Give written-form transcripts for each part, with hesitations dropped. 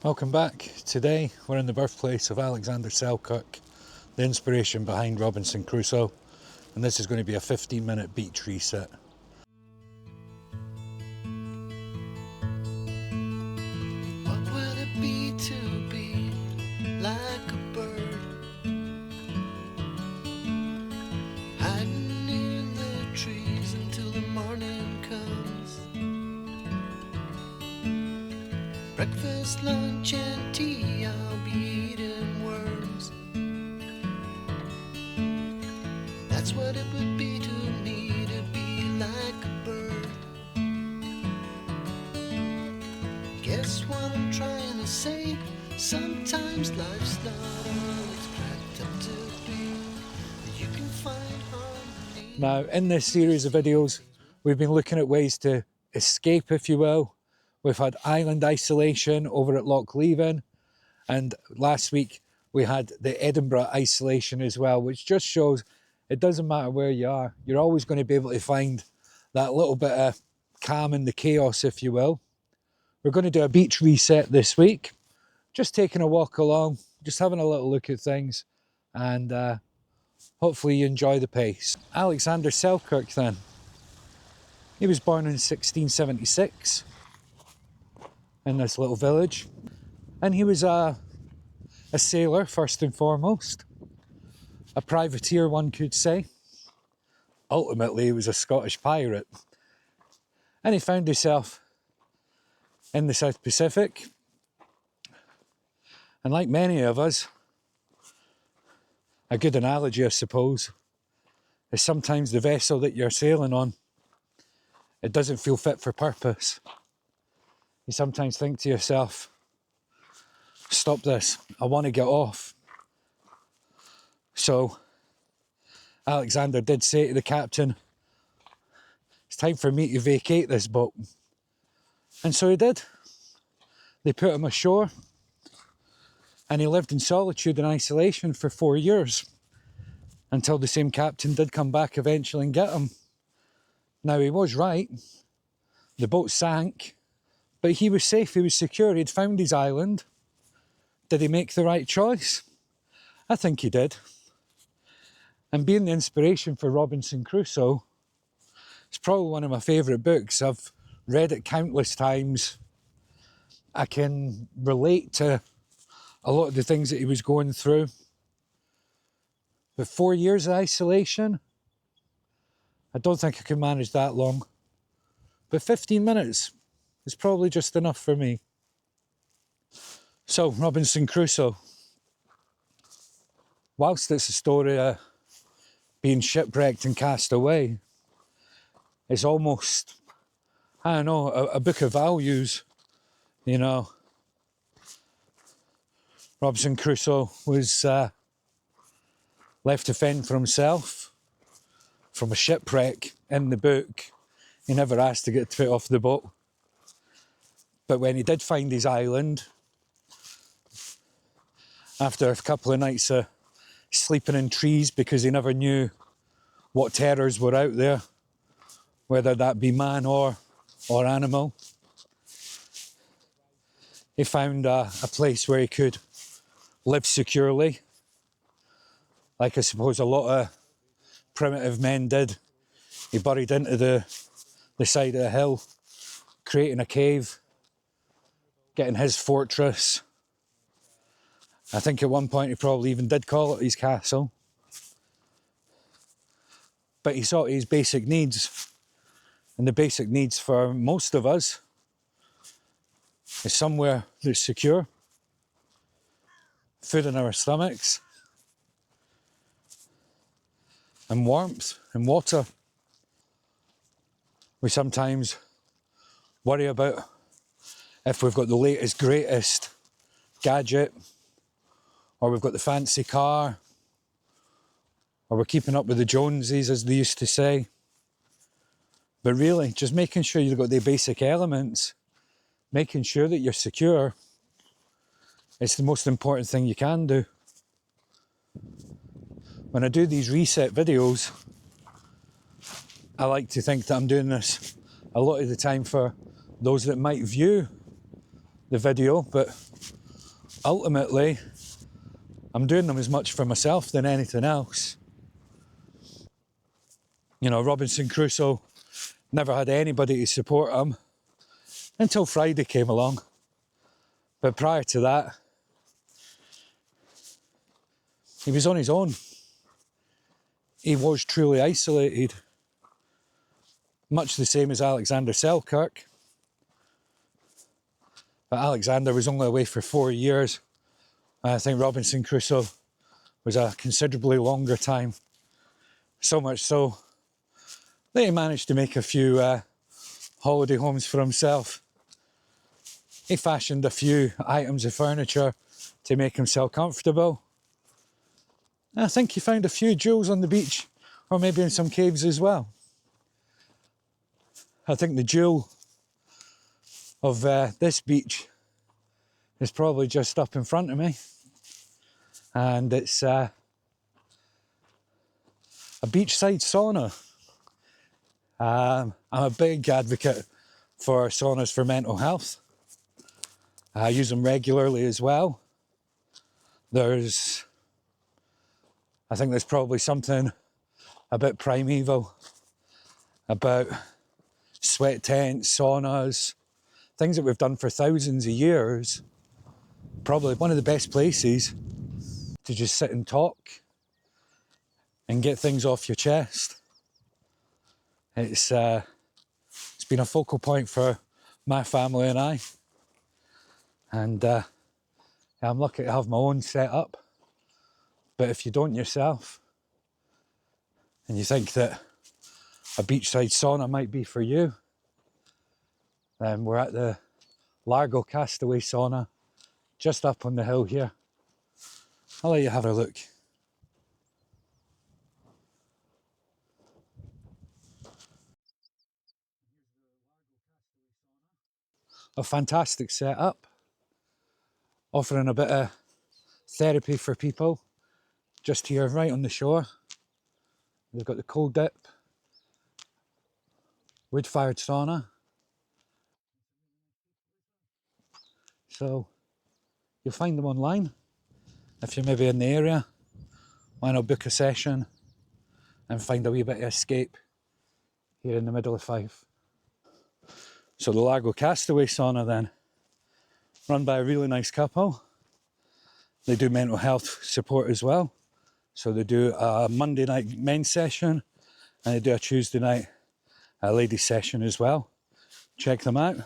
Welcome back. Today we're in the birthplace of Alexander Selkirk, the inspiration behind Robinson Crusoe, and this is going to be a 15-minute beach reset. What would it be to be like a bird, hiding in the trees until the morning comes? Breakfast, lunch and tea, I'll be eating worms. That's what it would be to me, to be like a bird. Guess what I'm trying to say? Sometimes life's not all it's cracked up to be. You can find harmony. Now, in this series of videos, we've been looking at ways to escape, if you will. We've had island isolation over at Loch Leven, and last week we had the Edinburgh isolation as well, which just shows it doesn't matter where you are, you're always going to be able to find that little bit of calm in the chaos, if you will. We're going to do a beach reset this week, just taking a walk along, just having a little look at things, and hopefully you enjoy the pace. Alexander Selkirk then, he was born in 1676 in this little village, and he was a sailor first and foremost, a privateer one could say. Ultimately he was a Scottish pirate, and he found himself in the South Pacific, and like many of us, a good analogy I suppose is sometimes the vessel that you're sailing on, it doesn't feel fit for purpose. You sometimes think to yourself, stop this, I want to get off. So Alexander did say to the captain, it's time for me to vacate this boat. And so he did. They put him ashore, and he lived in solitude and isolation for 4 years, until the same captain did come back eventually and get him. Now he was right, the boat sank, but he was safe, he was secure, he'd found his island. Did he make the right choice? I think he did. And being the inspiration for Robinson Crusoe, it's probably one of my favourite books. I've read it countless times. I can relate to a lot of the things that he was going through. But 4 years of isolation, I don't think I can manage that long. But 15 minutes is probably just enough for me. So, Robinson Crusoe. Whilst it's a story of being shipwrecked and cast away, it's almost, I don't know, a book of values, you know. Robinson Crusoe was left to fend for himself from a shipwreck in the book. He never asked to get put off the boat. But when he did find his island, after a couple of nights of sleeping in trees because he never knew what terrors were out there, whether that be man or animal, he found a place where he could live securely, like I suppose a lot of primitive men did. He burrowed into the side of the hill, creating a cave, getting his fortress. I think at one point he probably even did call it his castle. But he sought his basic needs. And the basic needs for most of us is somewhere that's secure, food in our stomachs, and warmth and water. We sometimes worry about if we've got the latest, greatest gadget, or we've got the fancy car, or we're keeping up with the Joneses, as they used to say. But really, just making sure you've got the basic elements, making sure that you're secure, it's the most important thing you can do. When I do these reset videos, I like to think that I'm doing this a lot of the time for those that might view the video, but ultimately I'm doing them as much for myself than anything else. You know, Robinson Crusoe never had anybody to support him until Friday came along. But prior to that, he was on his own. He was truly isolated, much the same as Alexander Selkirk. But Alexander was only away for 4 years. I think Robinson Crusoe was a considerably longer time. So much so that he managed to make a few holiday homes for himself. He fashioned a few items of furniture to make himself comfortable. And I think he found a few jewels on the beach, or maybe in some caves as well. I think the jewel of this beach is probably just up in front of me. And it's a beachside sauna. I'm a big advocate for saunas for mental health. I use them regularly as well. I think there's probably something a bit primeval about sweat tents, saunas, things that we've done for thousands of years. Probably one of the best places to just sit and talk and get things off your chest. It's been a focal point for my family and I. And I'm lucky to have my own set up. But if you don't yourself, and you think that a beachside sauna might be for you, then we're at the Largo Castaway Sauna, just up on the hill here. I'll let you have a look. A fantastic setup, offering a bit of therapy for people. Just here, right on the shore. They've got the cold dip, wood-fired sauna. So you'll find them online. If you're maybe in the area, why not book a session and find a wee bit of escape here in the middle of Fife. So the Largo Castaway Sauna then, run by a really nice couple. They do mental health support as well. So they do a Monday night men's session and they do a Tuesday night ladies session as well. Check them out.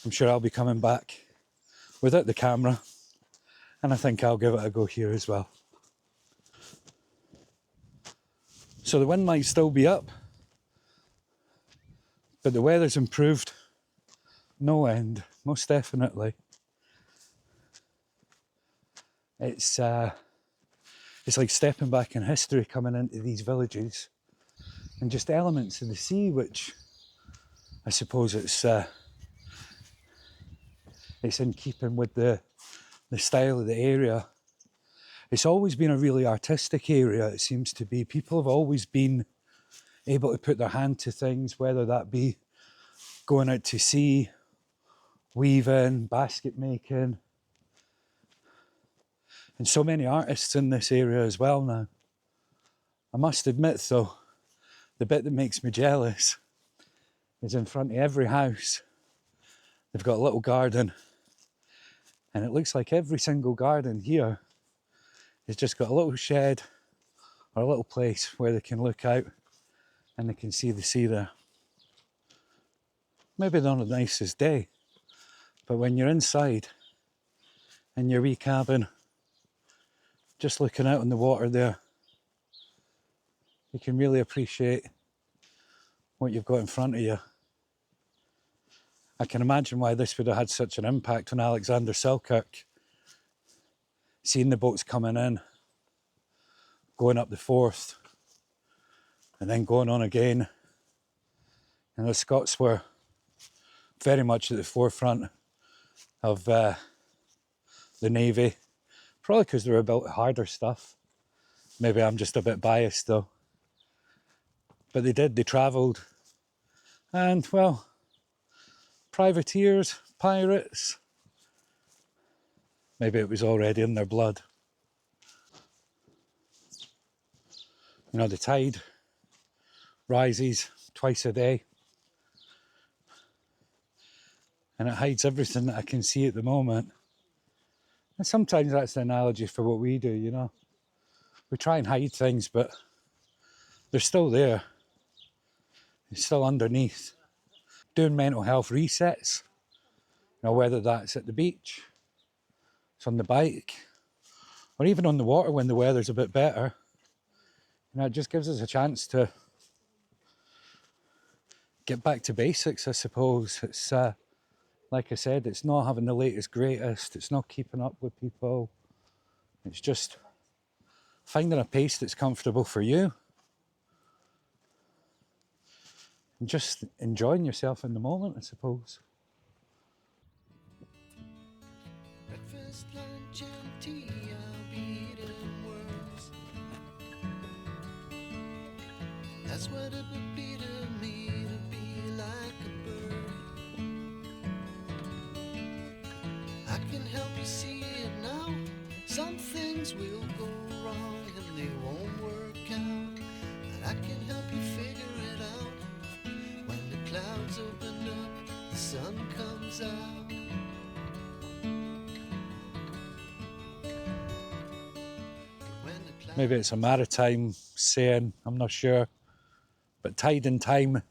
I'm sure I'll be coming back without the camera, and I think I'll give it a go here as well. So the wind might still be up, but the weather's improved no end, most definitely. It's like stepping back in history, coming into these villages, and just elements of the sea, which I suppose it's in keeping with the style of the area. It's always been a really artistic area, it seems to be. People have always been able to put their hand to things, whether that be going out to sea, weaving, basket making. And so many artists in this area as well now. I must admit though, the bit that makes me jealous is in front of every house. They've got a little garden, and it looks like every single garden here has just got a little shed or a little place where they can look out and they can see the sea there. Maybe not the nicest day, but when you're inside in your wee cabin, just looking out on the water there, you can really appreciate what you've got in front of you. I can imagine why this would have had such an impact on Alexander Selkirk. Seeing the boats coming in, going up the Forth, and then going on again. And the Scots were very much at the forefront of the Navy, probably because they were built harder stuff. Maybe I'm just a bit biased though. But they travelled, and well, privateers, pirates. Maybe it was already in their blood. You know, the tide rises twice a day, and it hides everything that I can see at the moment. And sometimes that's the analogy for what we do, you know. We try and hide things, but they're still there. They're still underneath. Doing mental health resets, you know, whether that's at the beach, it's on the bike, or even on the water when the weather's a bit better. You know, it just gives us a chance to get back to basics, I suppose. It's like I said, it's not having the latest, greatest. It's not keeping up with people. It's just finding a pace that's comfortable for you and just enjoying yourself in the moment, I suppose. Breakfast, lunch, and tea, I'll be eating worms. That's what it would be to me to be like a bird. I can help you see it now. Some things will go wrong and they won't work out. And I can help you figure it out. When the clouds open up, the sun comes out. Maybe it's a maritime saying, I'm not sure. But tide and time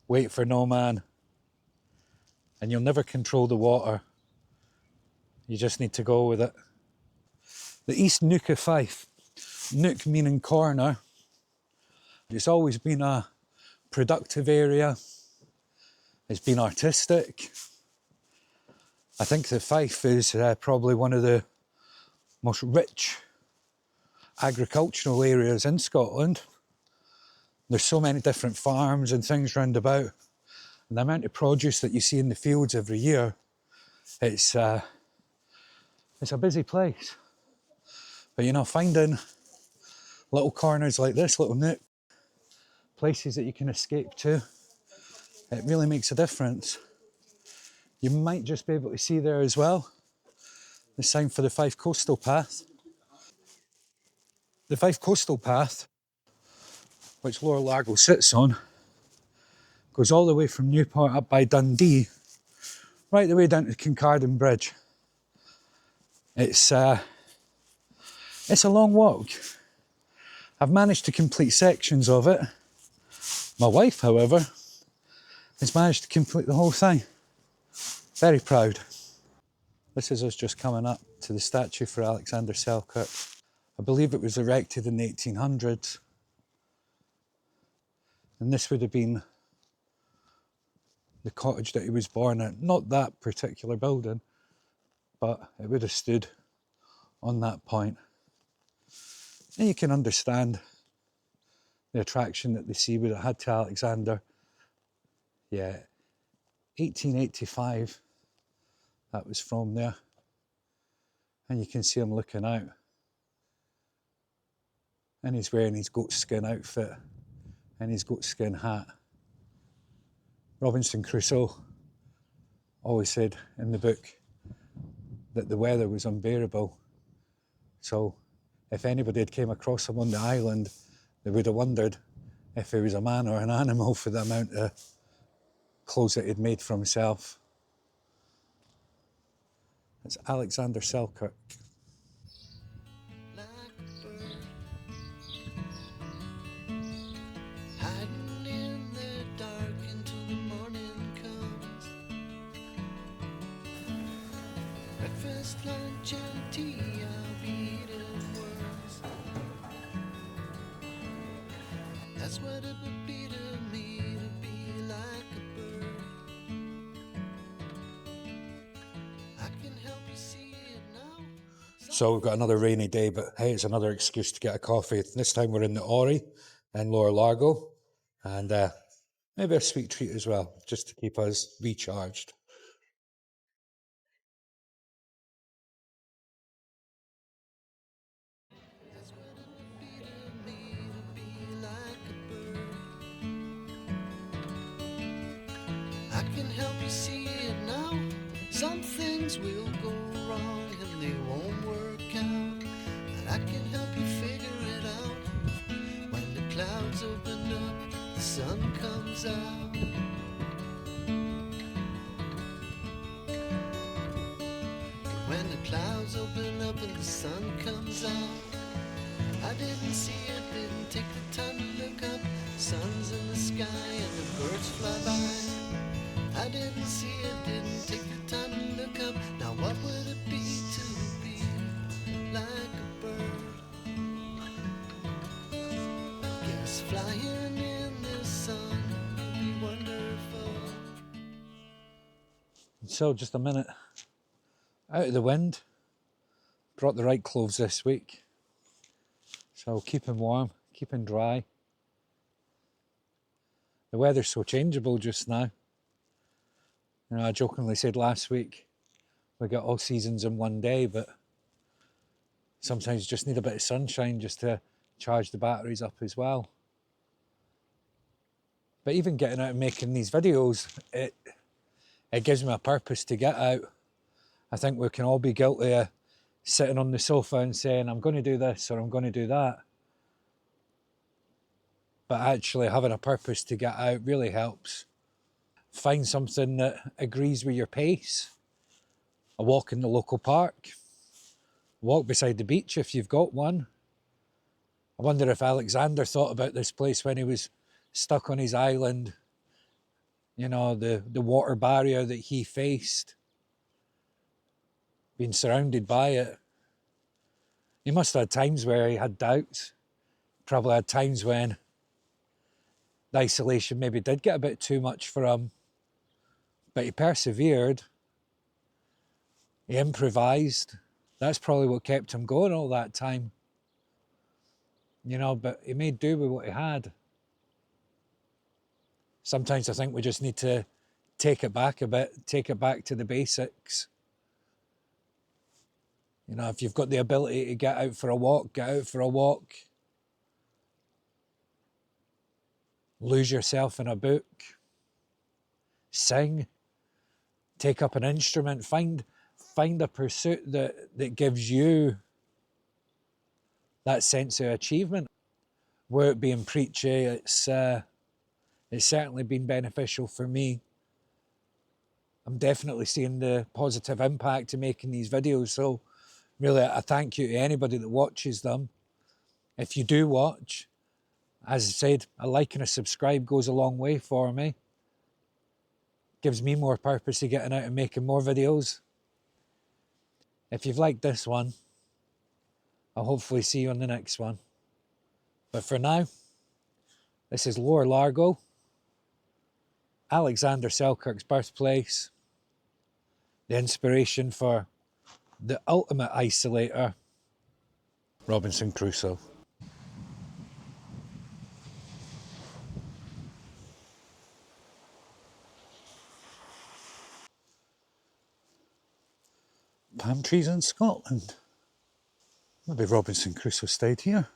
wait for no man. And you'll never control the water. You just need to go with it. The East Neuk of Fife, Neuk meaning corner, it's always been a productive area. It's been artistic. I think that Fife is probably one of the most rich agricultural areas in Scotland. There's so many different farms and things round about. And the amount of produce that you see in the fields every year, it's a busy place. But you know, finding little corners like this, little nook, places that you can escape to, it really makes a difference. You might just be able to see there as well the sign for the Fife Coastal Path. The Fife Coastal Path, which Lower Largo sits on, goes all the way from Newport up by Dundee, right the way down to Kincardine Bridge. It's a long walk. I've managed to complete sections of it. My wife, however, has managed to complete the whole thing. Very proud. This is us just coming up to the statue for Alexander Selkirk. I believe it was erected in the 1800s. And this would have been the cottage that he was born at. Not that particular building, but it would have stood on that point. And you can understand the attraction that the sea would have had to Alexander. Yeah, 1885, that was from there. And you can see him looking out. And he's wearing his goatskin outfit and his goatskin hat. Robinson Crusoe always said in the book that the weather was unbearable. So if anybody had came across him on the island, they would have wondered if he was a man or an animal for the amount of clothes that he'd made for himself. It's Alexander Selkirk. Like a bird, hiding in the dark until the morning comes. Breakfast, lunch, and tea, I'll be eating worms. That's what it would be to me to be like a bird. I can help you see it now. So we've got another rainy day, but hey, it's another excuse to get a coffee. This time we're in the Ori in Lower Largo, and maybe a sweet treat as well, just to keep us recharged. That's what it would be to me to be like a bird. I can help you see Some things will go wrong and they won't work out, and I can help you figure it out. When the clouds open up, the sun comes out. When the clouds open up and the sun comes out, I didn't see it, didn't take the time to look up. Sun's in the sky and the birds fly by. I didn't see it, didn't take the time to look up. Now what would it be to be like a bird? Guess flying in the sun would be wonderful. So just a minute out of the wind. Brought the right clothes this week. So keeping warm, keeping dry. The weather's so changeable just now. You know, I jokingly said last week we got all seasons in one day, but sometimes you just need a bit of sunshine just to charge the batteries up as well. But even getting out and making these videos, it gives me a purpose to get out. I think we can all be guilty of sitting on the sofa and saying, I'm going to do this or I'm going to do that. But actually having a purpose to get out really helps. Find something that agrees with your pace. A walk in the local park. Walk beside the beach if you've got one. I wonder if Alexander thought about this place when he was stuck on his island. You know, the water barrier that he faced. Being surrounded by it. He must have had times where he had doubts. Probably had times when the isolation maybe did get a bit too much for him. But he persevered. He improvised. That's probably what kept him going all that time. You know, but he made do with what he had. Sometimes I think we just need to take it back a bit, take it back to the basics. You know, if you've got the ability to get out for a walk, get out for a walk. Lose yourself in a book. Sing. Take up an instrument. Find a pursuit that gives you that sense of achievement. Were it being preachy, it's certainly been beneficial for me. I'm definitely seeing the positive impact of making these videos. So really, a thank you to anybody that watches them. If you do watch, as I said, a like and a subscribe goes a long way for me. Gives me more purpose of getting out and making more videos. If you've liked this one, I'll hopefully see you on the next one. But for now, this is Lower Largo, Alexander Selkirk's birthplace, the inspiration for the ultimate isolator, Robinson Crusoe. Palm trees in Scotland. Maybe Robinson Crusoe stayed here.